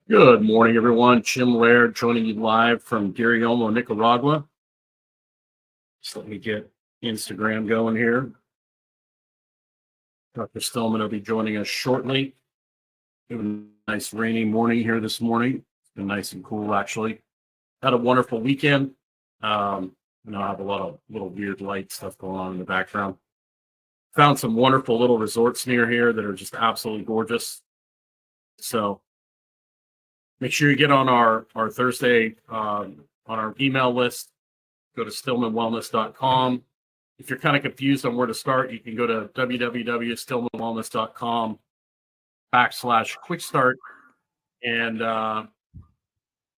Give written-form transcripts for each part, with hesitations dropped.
Good morning, everyone. Jim Laird joining you live from Guriomo, Nicaragua. Just let me get Instagram going here. Dr. Stillman will be joining us shortly. It was a nice rainy morning here this morning. It's been nice and cool, actually. Had a wonderful weekend. I have a lot of little weird light stuff going on in the background. Found some wonderful little resorts near here that are just absolutely gorgeous. So make sure you get on our Thursday on our email list. Go to stillmanwellness.com. If you're kind of confused on where to start, you can go to www.stillmanwellness.com/quick start. And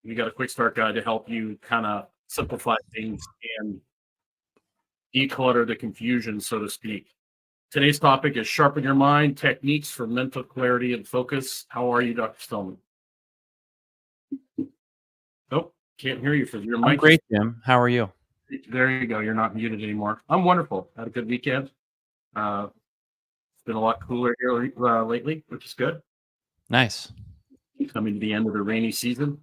we got a quick start guide to help you kind of simplify things and declutter the confusion, so to speak. Today's topic is sharpen your mind, techniques for mental clarity and focus. How are you, Dr. Stillman? Oh, can't hear you for your mic. I'm great, Jim. How are you? There you go. You're not muted anymore. I'm wonderful. Had a good weekend. It's been a lot cooler here lately, which is good. Nice. Coming to the end of the rainy season.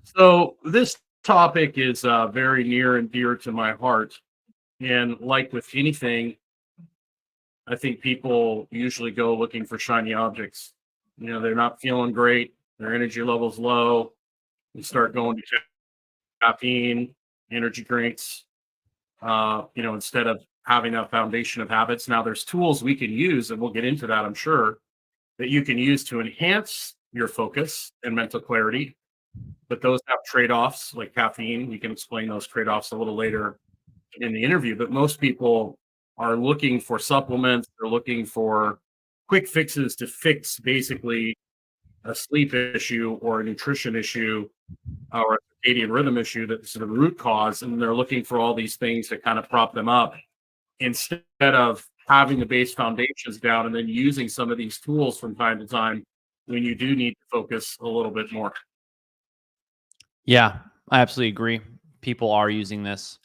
So this topic is very near and dear to my heart. And like with anything, I think people usually go looking for shiny objects. They're not feeling great. Their energy level's low. They start going to caffeine, energy drinks, instead of having that foundation of habits. Now there's tools we can use, and we'll get into that, I'm sure, that you can use to enhance your focus and mental clarity. But those have trade-offs like caffeine. We can explain those trade-offs a little later in the interview. But most people are looking for supplements. They're looking for quick fixes to fix basically a sleep issue or a nutrition issue or a circadian rhythm issue that's the root cause, and they're looking for all these things to kind of prop them up instead of having the base foundations down and then using some of these tools from time to time when you do need to focus a little bit more. Yeah, I absolutely agree. People are using this,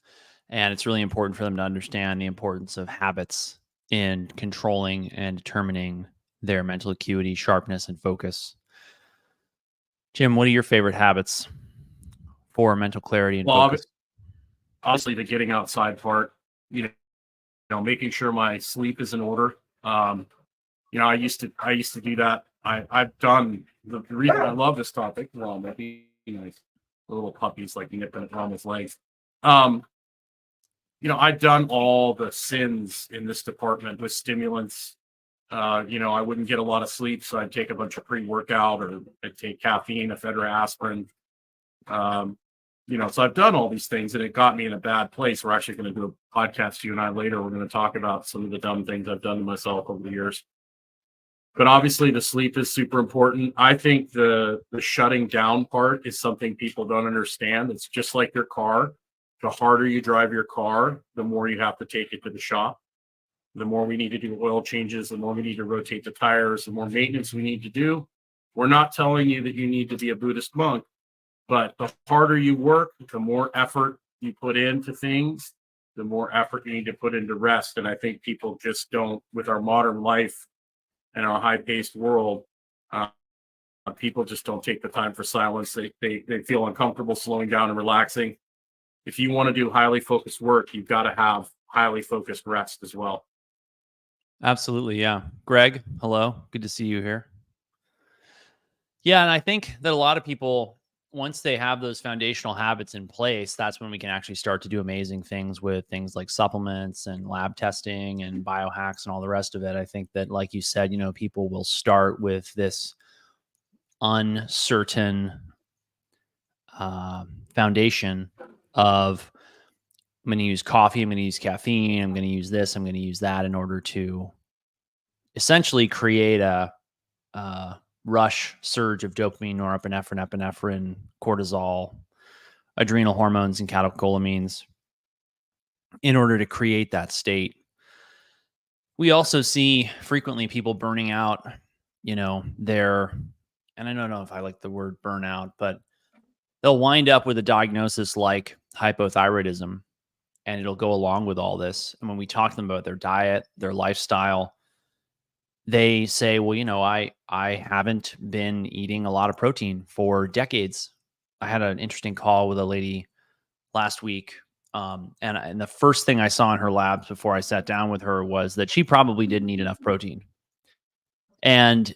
and it's really important for them to understand the importance of habits in controlling and determining their mental acuity, sharpness, and focus. Jim, what are your favorite habits for mental clarity and focus? Obviously, the getting outside part, making sure my sleep is in order. I used to do that. I've done the reason I love this topic. Well, that'd be nice. The little puppies like nipping around his legs. I've done all the sins in this department with stimulants. I wouldn't get a lot of sleep, so I'd take a bunch of pre-workout, or I'd take caffeine, ephedra, aspirin. So I've done all these things, and it got me in a bad place. We're actually going to do a podcast, you and I, later. We're going to talk about some of the dumb things I've done to myself over the years. But obviously, the sleep is super important. I think the shutting down part is something people don't understand. It's just like your car. The harder you drive your car, the more you have to take it to the shop. The more we need to do oil changes, the more we need to rotate the tires, the more maintenance we need to do. We're not telling you that you need to be a Buddhist monk, but the harder you work, the more effort you put into things, the more effort you need to put into rest. And I think people just don't, with our modern life and our high-paced world, people just don't take the time for silence. They feel uncomfortable slowing down and relaxing. If you want to do highly focused work, you've got to have highly focused rest as well. Absolutely, yeah. Greg, hello. Good to see you here. Yeah, and I think that a lot of people, once they have those foundational habits in place, that's when we can actually start to do amazing things with things like supplements and lab testing and biohacks and all the rest of it. I think that, like you said, people will start with this uncertain foundation of, I'm going to use coffee, I'm going to use caffeine, I'm going to use this, I'm going to use that in order to essentially create a rush surge of dopamine, norepinephrine, epinephrine, cortisol, adrenal hormones, and catecholamines in order to create that state. We also see frequently people burning out, and I don't know if I like the word burnout, but they'll wind up with a diagnosis like hypothyroidism, and it'll go along with all this. And when we talk to them about their diet, their lifestyle, they say, well, I haven't been eating a lot of protein for decades. I had an interesting call with a lady last week. And the first thing I saw in her labs before I sat down with her was that she probably didn't eat enough protein. And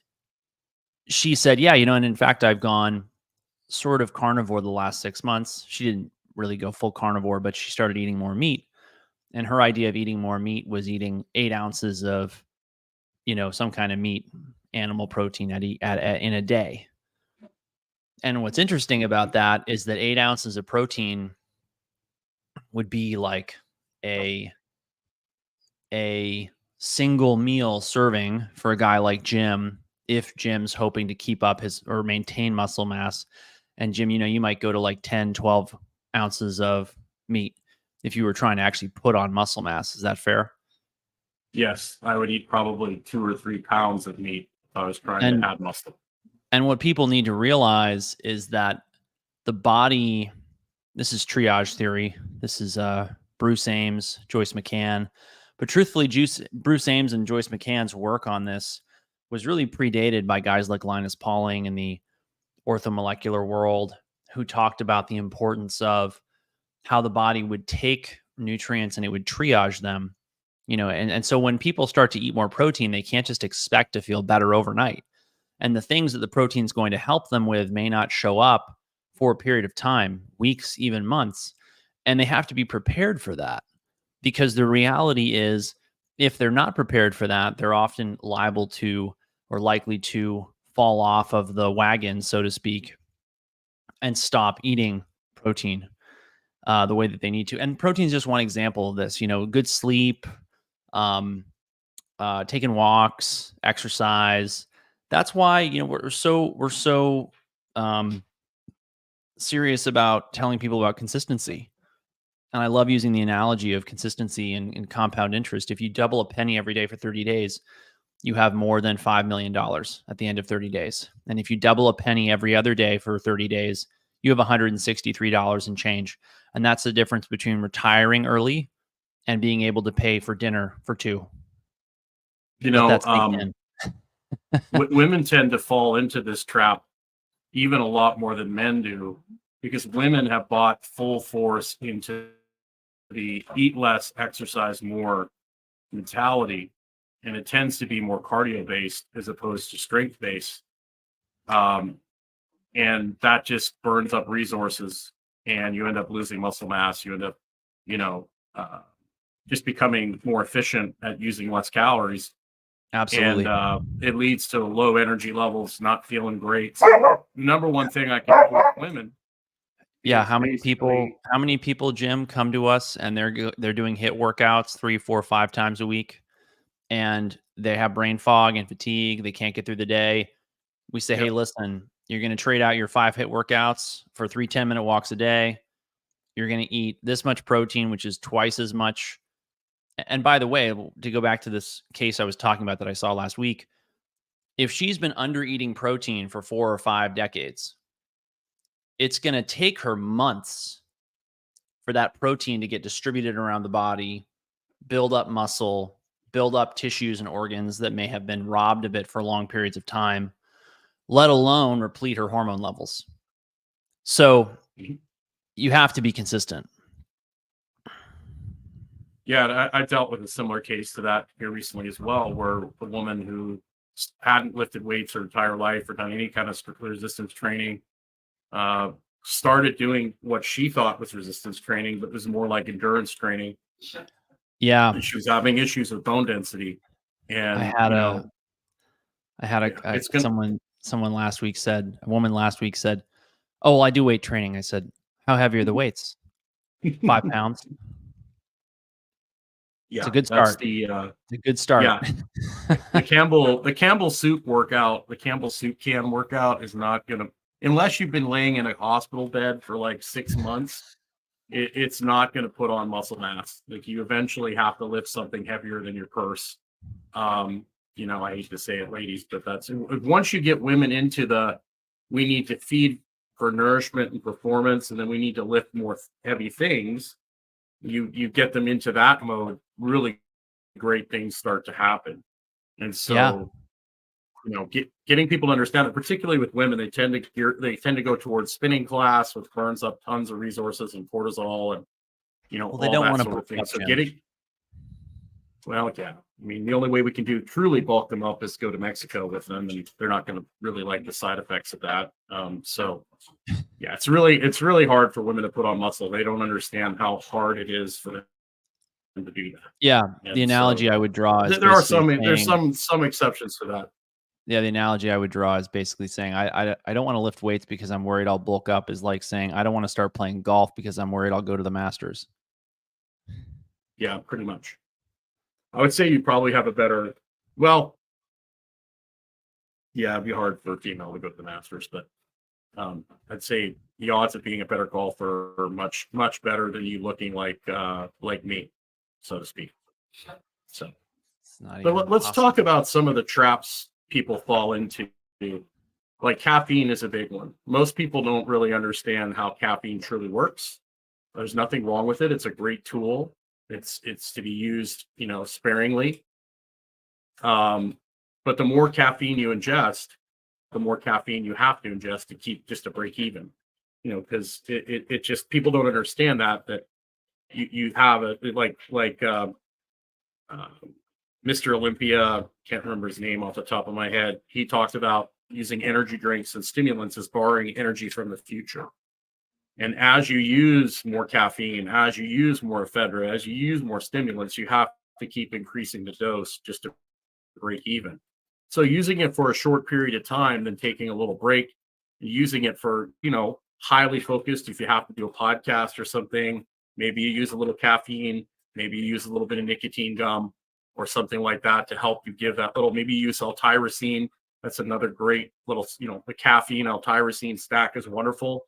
she said, yeah, and in fact, I've gone sort of carnivore the last 6 months. She didn't really go full carnivore, but she started eating more meat. And her idea of eating more meat was eating 8 ounces of, some kind of meat, animal protein in a day. And what's interesting about that is that 8 ounces of protein would be like a single meal serving for a guy like Jim, if Jim's hoping to keep up his or maintain muscle mass. And Jim, you might go to like 10, 12 ounces of meat if you were trying to actually put on muscle mass. Is that fair? Yes, I would eat probably 2 or 3 pounds of meat if I was trying to add muscle. And what people need to realize is that the body, this is triage theory. This is Bruce Ames, Joyce McCann. But truthfully, Bruce Ames and Joyce McCann's work on this was really predated by guys like Linus Pauling in the orthomolecular world, who talked about the importance of how the body would take nutrients and it would triage them. And so when people start to eat more protein, they can't just expect to feel better overnight. And the things that the protein is going to help them with may not show up for a period of time, weeks, even months. And they have to be prepared for that, because the reality is, if they're not prepared for that, they're often liable to or likely to fall off of the wagon, so to speak, and stop eating protein the way that they need to. And protein is just one example of this. Good sleep, taking walks, exercise. That's why we're so serious about telling people about consistency. And I love using the analogy of consistency and compound interest. If you double a penny every day for 30 days, you have more than $5 million at the end of 30 days. And if you double a penny every other day for 30 days, you have $163 and change. And that's the difference between retiring early and being able to pay for dinner for two. Women tend to fall into this trap even a lot more than men do, because women have bought full force into the eat less, exercise more mentality, and it tends to be more cardio based as opposed to strength based. And that just burns up resources, and you end up losing muscle mass. You end up, just becoming more efficient at using less calories. Absolutely. And it leads to low energy levels, not feeling great. So, number one thing I can do with women. Yeah. How many people, Jim, come to us and they're doing HIIT workouts 3, 4, 5 times a week, and they have brain fog and fatigue. They can't get through the day. We say, hey, listen, you're going to trade out your 5 HIIT workouts for 3 10-minute walks a day. You're going to eat this much protein, which is twice as much. And by the way, to go back to this case I was talking about that I saw last week, if she's been under eating protein for 4 or 5 decades, it's going to take her months for that protein to get distributed around the body, build up muscle, build up tissues and organs that may have been robbed of it for long periods of time, let alone replete her hormone levels. So you have to be consistent. Yeah, I dealt with a similar case to that here recently as well, where a woman who hadn't lifted weights her entire life or done any kind of strict resistance training started doing what she thought was resistance training, but was more like endurance training. Yeah. And she was having issues with bone density. And someone last week said, a woman last week said, oh, well, I do weight training. I said, how heavy are the weights? 5 pounds. Yeah, it's a good start. It's a good start. Yeah. the Campbell soup workout, the Campbell soup can workout is not going to, unless you've been laying in a hospital bed for like 6 months, it's not going to put on muscle mass. Like, you eventually have to lift something heavier than your purse. I hate to say it, ladies, but that's, once you get women into we need to feed for nourishment and performance, and then we need to lift more heavy things, you get them into that mode, really great things start to happen. And so getting people to understand it, particularly with women, they tend to go towards spinning class, which burns up tons of resources and cortisol and Well, they all don't that want to sort of bulk thing. up, So Jim. well, yeah, I mean, the only way we can truly bulk them up is go to Mexico with them, and they're not going to really like the side effects of that. So yeah, it's really hard for women to put on muscle. They don't understand how hard it is for them to do that. Yeah, the And analogy so I would draw is there are basically there's saying, some exceptions to that. yeah, the analogy I would draw is basically saying, I don't want to lift weights because I'm worried I'll bulk up, is like saying, I don't want to start playing golf because I'm worried I'll go to the Masters. Yeah, pretty much. I would say you probably have a better, well, yeah, it'd be hard for a female to go to the Masters, but I'd say the odds of being a better golfer are much, much better than you looking like me, so to speak. So, It's not but even let's possible. talk about some of the traps people fall into. Like caffeine is a big one. Most people don't really understand how caffeine truly works. There's nothing wrong with it. It's a great tool. It's to be used, sparingly. But the more caffeine you ingest, the more caffeine you have to ingest to keep just to break even. Because it just people don't understand that you have a uh, Mr. Olympia, can't remember his name off the top of my head. He talked about using energy drinks and stimulants as borrowing energy from the future. And as you use more caffeine, as you use more ephedra, as you use more stimulants, you have to keep increasing the dose just to break even. So using it for a short period of time, then taking a little break, using it for, highly focused. If you have to do a podcast or something, maybe you use a little caffeine, maybe you use a little bit of nicotine gum or something like that to help you give that little, maybe you use L-tyrosine. That's another great little, the caffeine L-tyrosine stack is wonderful.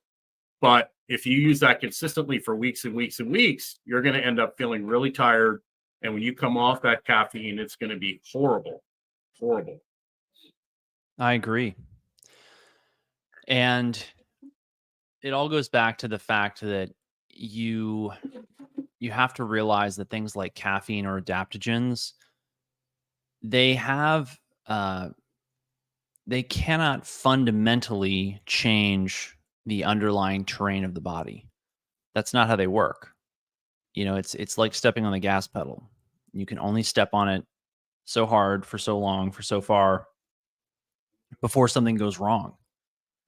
But if you use that consistently for weeks and weeks and weeks, you're going to end up feeling really tired. And when you come off that caffeine, it's going to be horrible, horrible. I agree. And it all goes back to the fact that you have to realize that things like caffeine or adaptogens, they have they cannot fundamentally change the underlying terrain of the body. That's not how they work. It's like stepping on the gas pedal. You can only step on it so hard for so long for so far before something goes wrong,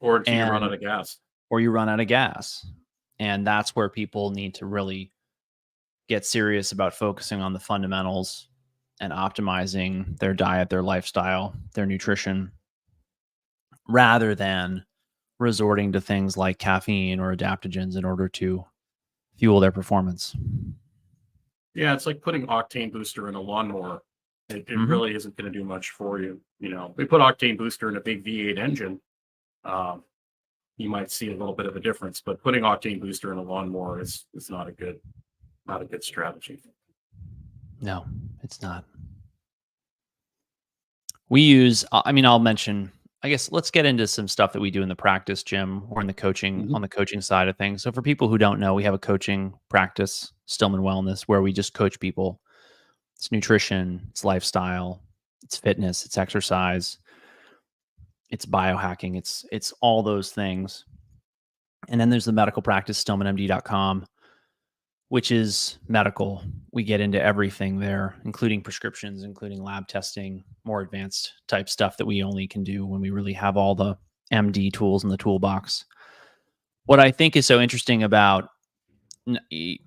Or until you run out and of gas. or you run out of gas. And that's where people need to really get serious about focusing on the fundamentals and optimizing their diet, their lifestyle, their nutrition, rather than resorting to things like caffeine or adaptogens in order to fuel their performance. Yeah, it's like putting octane booster in a lawnmower. It really isn't going to do much for you. We put octane booster in a big V8 engine. You might see a little bit of a difference, but putting octane booster in a lawnmower is not a good strategy. No, it's not. We use, I'll mention, I guess let's get into some stuff that we do in the practice, Jim, or in the coaching, on the coaching side of things. So for people who don't know, we have a coaching practice, Stillman Wellness, where we just coach people. It's nutrition, it's lifestyle, it's fitness, it's exercise, it's biohacking, it's all those things. And then there's the medical practice, stillmanmd.com, which is medical. We get into everything there, including prescriptions, including lab testing, more advanced type stuff that we only can do when we really have all the MD tools in the toolbox. What I think is so interesting about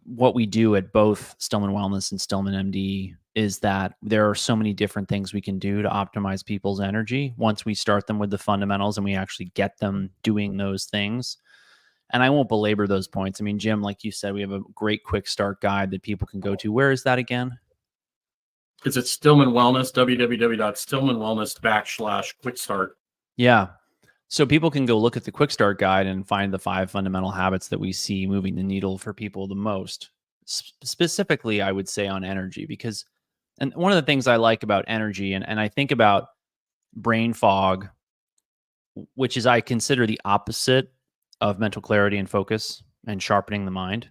what we do at both Stillman Wellness and Stillman MD is that there are so many different things we can do to optimize people's energy once we start them with the fundamentals and we actually get them doing those things. And I won't belabor those points. I mean, Jim, like you said, we have a great quick start guide that people can go to. Where is that again? It's at Stillman Wellness, www.stillmanwellness.com/quick start. Yeah. So people can go look at the quick start guide and find the 5 fundamental habits that we see moving the needle for people the most. Specifically, I would say on energy, because, and one of the things I like about energy, and I think about brain fog, which is I consider the opposite of mental clarity and focus and sharpening the mind.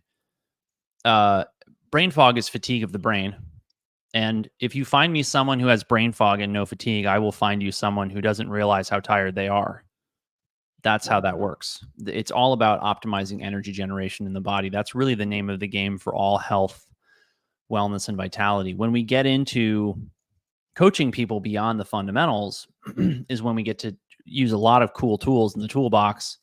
Brain fog is fatigue of the brain. And if you find me someone who has brain fog and no fatigue, I will find you someone who doesn't realize how tired they are. That's how that works. It's all about optimizing energy generation in the body. That's really the name of the game for all health, wellness, and vitality. When we get into coaching people beyond the fundamentals is when we get to use a lot of cool tools in the toolbox,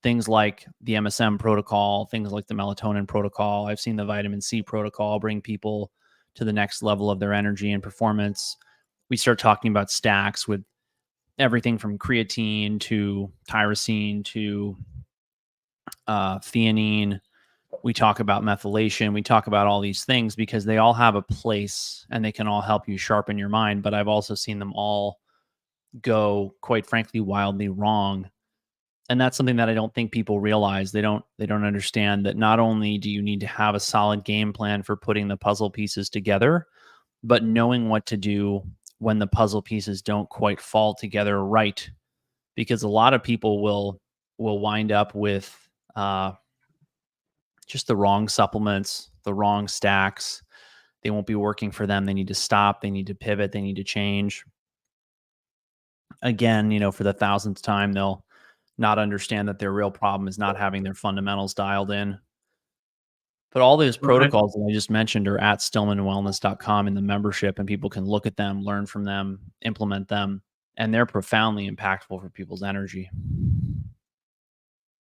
things like the MSM protocol, things like the melatonin protocol. I've seen the vitamin C protocol bring people to the next level of their energy and performance. We start talking about stacks with everything from creatine to tyrosine to theanine. We talk about methylation. We talk about all these things because they all have a place and they can all help you sharpen your mind. But I've also seen them all go, quite frankly, wildly wrong. And that's something that I don't think people realize. They don't understand that not only do you need to have a solid game plan for putting the puzzle pieces together, but knowing what to do when the puzzle pieces don't quite fall together right. Because a lot of people will wind up with just the wrong supplements, the wrong stacks. They won't be working for them. They need to stop. They need to pivot. They need to change. Again, for the thousandth time, they'll not understand that their real problem is not having their fundamentals dialed in. But all those protocols that I just mentioned are at stillmanwellness.com in the membership, and people can look at them, learn from them, implement them, and they're profoundly impactful for people's energy.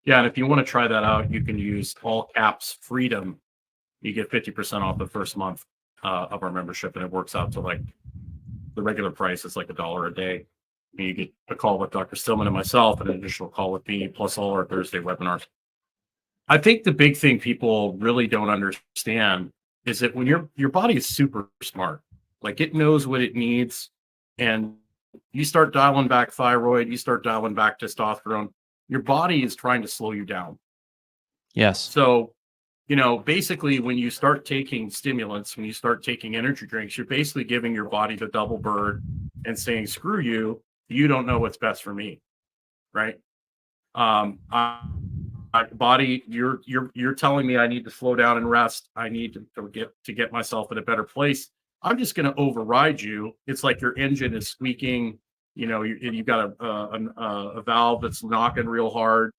Yeah, and if you want to try that out, you can use all caps freedom. You get 50% off the first month of our membership, and it works out to like the regular price is like $1 a day. And you get a call with Dr. Stillman and myself, and an additional call with me, plus all our Thursday webinars. I think the big thing people really don't understand is that when your body is super smart, like it knows what it needs, and you start dialing back thyroid, you start dialing back testosterone, your body is trying to slow you down. Yes. So, basically when you start taking stimulants, when you start taking energy drinks, you're basically giving your body the double bird and saying, screw you, you don't know what's best for me. Right. Body, you're telling me I need to slow down and rest. I need to get myself in a better place. I'm just going to override you. It's like your engine is squeaking. You've got a valve that's knocking real hard,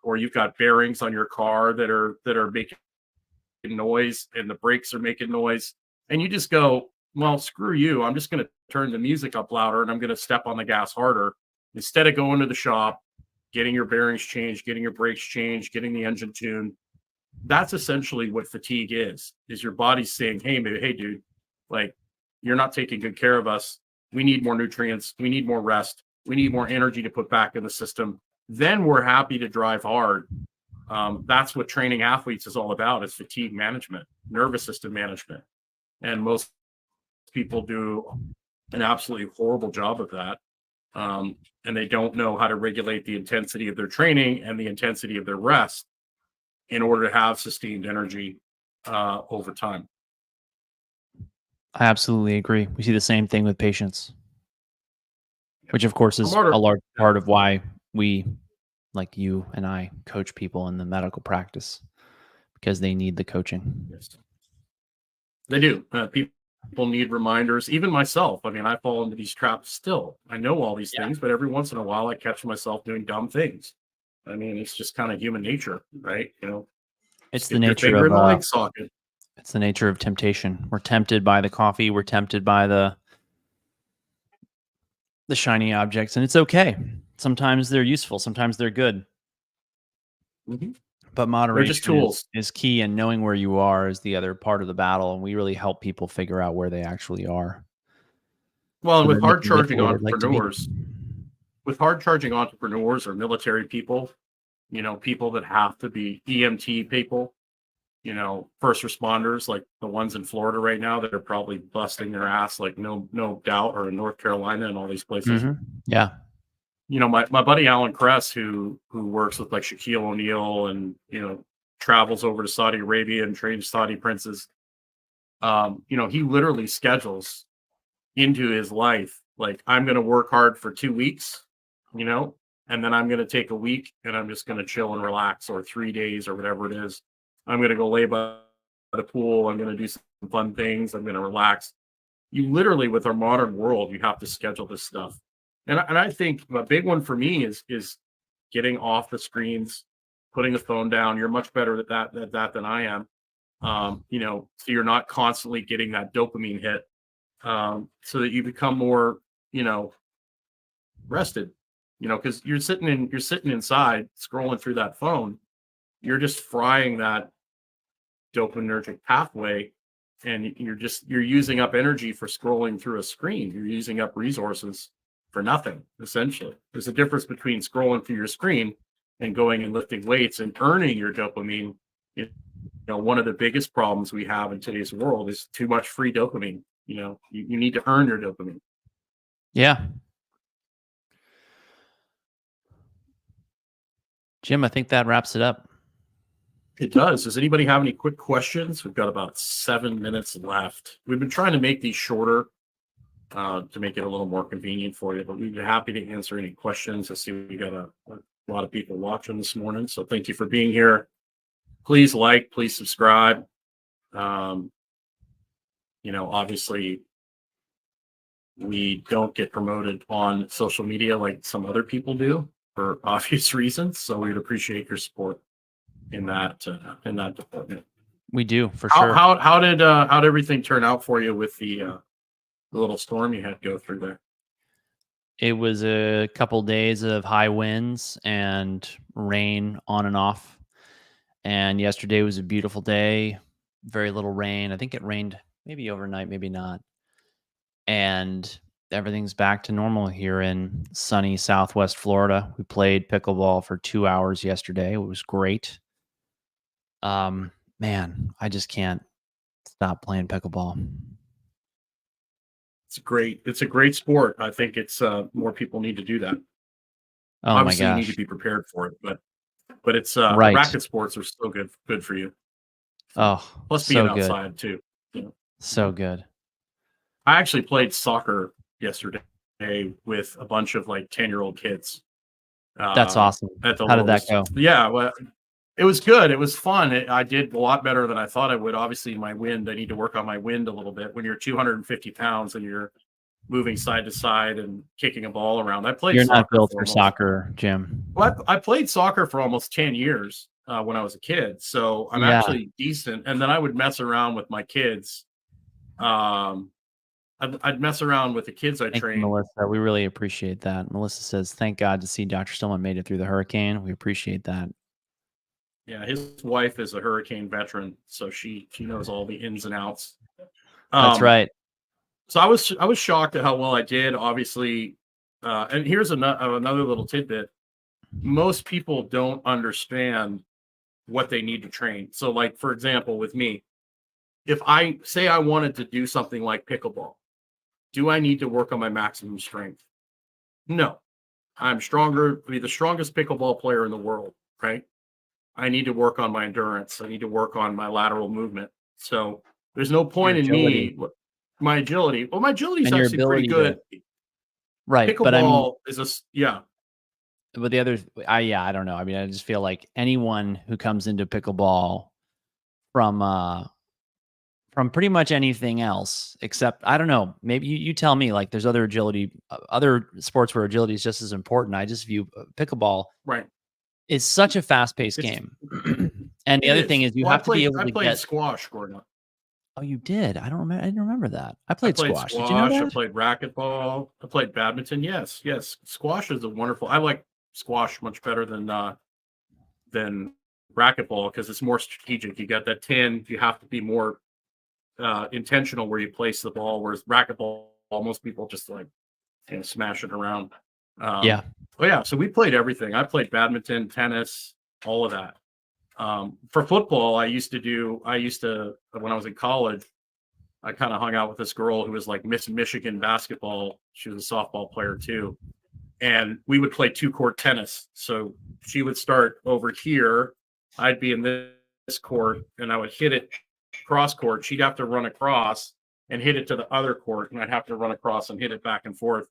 or you've got bearings on your car that are making noise, and the brakes are making noise, and you just go, well, screw you. I'm just going to turn the music up louder, and I'm going to step on the gas harder instead of going to the shop, getting your bearings changed, getting your brakes changed, getting the engine tuned. That's essentially what fatigue is your body saying, hey, dude, like, you're not taking good care of us. We need more nutrients. We need more rest. We need more energy to put back in the system. Then we're happy to drive hard. That's what training athletes is all about, is fatigue management, nervous system management. And most people do an absolutely horrible job of that. And they don't know how to regulate the intensity of their training and the intensity of their rest in order to have sustained energy over time. I absolutely agree. We see the same thing with patients, which of course is a large part of why we, like you and I, coach people in the medical practice, because they need the coaching. Yes. They do. People need reminders. Even myself. I mean, I fall into these traps still. I know all these things, but every once in a while I catch myself doing dumb things. I mean, it's just kind of human nature, right? It's the nature of leg socket. It's the nature of temptation. We're tempted by the coffee. We're tempted by the shiny objects, and it's okay. Sometimes they're useful. Sometimes they're good. Mm-hmm. But moderation just tools. Is key, and knowing where you are is the other part of the battle. And we really help people figure out where they actually are. Well, and with hard charging entrepreneurs, or military people, people that have to be EMT people, first responders, like the ones in Florida right now that are probably busting their ass, like no doubt, or in North Carolina and all these places. Mm-hmm. Yeah. My buddy Alan Kress, who works with like Shaquille O'Neal and, travels over to Saudi Arabia and trains Saudi princes. He literally schedules into his life, like, I'm going to work hard for 2 weeks, and then I'm going to take a week and I'm just going to chill and relax, or 3 days or whatever it is. I'm going to go lay by the pool. I'm going to do some fun things. I'm going to relax. you literally, with our modern world, you have to schedule this stuff. And I think a big one for me is getting off the screens, putting the phone down. You're much better at that than I am. So you're not constantly getting that dopamine hit, so that you become more, rested, because you're sitting inside scrolling through that phone. You're just frying that dopaminergic pathway, and you're using up energy for scrolling through a screen. You're using up resources for nothing, essentially. There's a difference between scrolling through your screen and going and lifting weights and earning your dopamine. One of the biggest problems we have in today's world is too much free dopamine. You need to earn your dopamine. Yeah. Jim, I think that wraps it up. It does. Does anybody have any quick questions? We've got about 7 minutes left. We've been trying to make these shorter, to make it a little more convenient for you, but we'd be happy to answer any questions. I see we got a lot of people watching this morning, so thank you for being here. Please please subscribe. Obviously we don't get promoted on social media like some other people do for obvious reasons, so we'd appreciate your support in that department. We do, for sure. How did everything turn out for you with the little storm you had go through there? It was a couple days of high winds and rain on and off. And yesterday was a beautiful day, very little rain. I think it rained maybe overnight, maybe not. And everything's back to normal here in sunny Southwest Florida. We played pickleball for 2 hours yesterday. It was great. Man, I just can't stop playing pickleball. It's a great sport. I think it's more people need to do that. Oh Obviously, my you need gosh. to be prepared for it, but it's Right. racket sports are still good for you. Oh, Plus so being good. outside too. So good. I actually played soccer yesterday with a bunch of like 10-year-old kids. That's awesome. At the How did that lowest. go? Yeah, well, it was good. It was fun. I did a lot better than I thought I would. Obviously, my wind, I need to work on my wind a little bit. When you're 250 pounds and you're moving side to side and kicking a ball around. I played You're not soccer built for for soccer, Jim. Well, I played soccer for almost 10 years when I was a kid. So I'm Yeah. actually decent. And then I would mess around with my kids. I'd mess around with the kids I Thank you, trained. Melissa. We really appreciate that. Melissa says, thank God to see Dr. Stillman made it through the hurricane. We appreciate that. Yeah, his wife is a hurricane veteran, so she knows all the ins and outs. That's right. So I was shocked at how well I did. Obviously, and here's another little tidbit: most people don't understand what they need to train. So, like for example, with me, if I say I wanted to do something like pickleball, do I need to work on my maximum strength? No, I'm stronger. Be the strongest pickleball player in the world, right? I need to work on my endurance. I need to work on my lateral movement. So there's no point in me. My agility. Well, my agility is And your actually pretty ability good. Right. Pickleball But I mean, is yeah. but the other, I don't know. I mean, I just feel like anyone who comes into pickleball from pretty much anything else, except, I don't know, maybe you tell me, like there's other other sports where agility is just as important. I just view pickleball Right. is such a fast-paced game. And the other thing is you have to be able to I played get squash growing up. Oh, you did? I didn't remember that. I played squash. Did you I know that? played racquetball. I played badminton. Yes. Squash is a wonderful. I like squash much better than racquetball because it's more strategic. You got that 10. You have to be more intentional where you place the ball. Whereas racquetball, most people just like smash it around. Yeah. Oh yeah. So we played everything. I played badminton, tennis, all of that. For football, I used to when I was in college, I kind of hung out with this girl who was like Miss Michigan basketball. She was a softball player too. And we would play 2-court tennis. So she would start over here. I'd be in this court and I would hit it cross court. She'd have to run across and hit it to the other court. And I'd have to run across and hit it back and forth.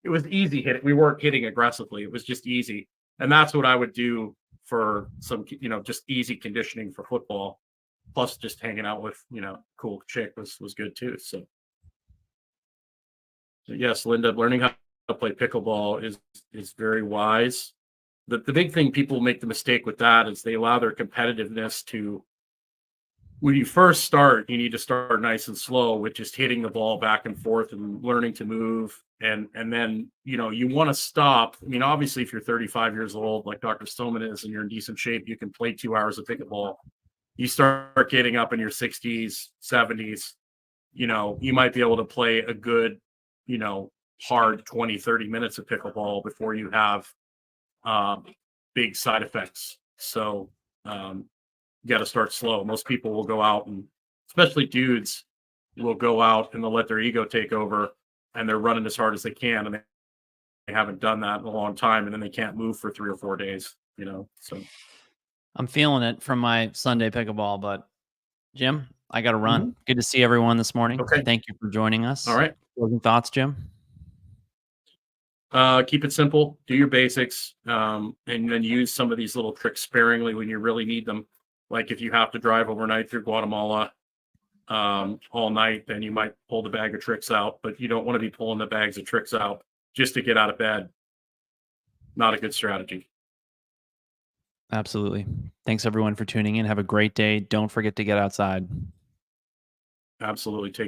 It was easy hit. We weren't hitting aggressively. It was just easy. And that's what I would do for some, just easy conditioning for football. Plus just hanging out with, cool chick was good too. So Yes, Linda, learning how to play pickleball is very wise. The big thing people make the mistake with that is they allow their competitiveness to, when you first start, you need to start nice and slow with just hitting the ball back and forth and learning to move. And then, you want to stop. I mean, obviously, if you're 35 years old, like Dr. Stillman is, and you're in decent shape, you can play 2 hours of pickleball. You start getting up in your 60s, 70s, you might be able to play a good, hard 20, 30 minutes of pickleball before you have big side effects. So, you got to start slow. Most people will go out, and especially dudes will go out and they'll let their ego take over, and they're running as hard as they can. And they haven't done that in a long time. And then they can't move for 3 or 4 days, so. I'm feeling it from my Sunday pickleball, but Jim, I got to run. Mhm. Good to see everyone this morning. Okay. Thank you for joining us. All right. Closing thoughts, Jim? Keep it simple, do your basics, and then use some of these little tricks sparingly when you really need them. Like if you have to drive overnight through Guatemala all night, then you might pull the bag of tricks out, but you don't want to be pulling the bags of tricks out just to get out of bed. Not a good strategy. Absolutely. Thanks everyone for tuning in. Have a great day. Don't forget to get outside. Absolutely. Take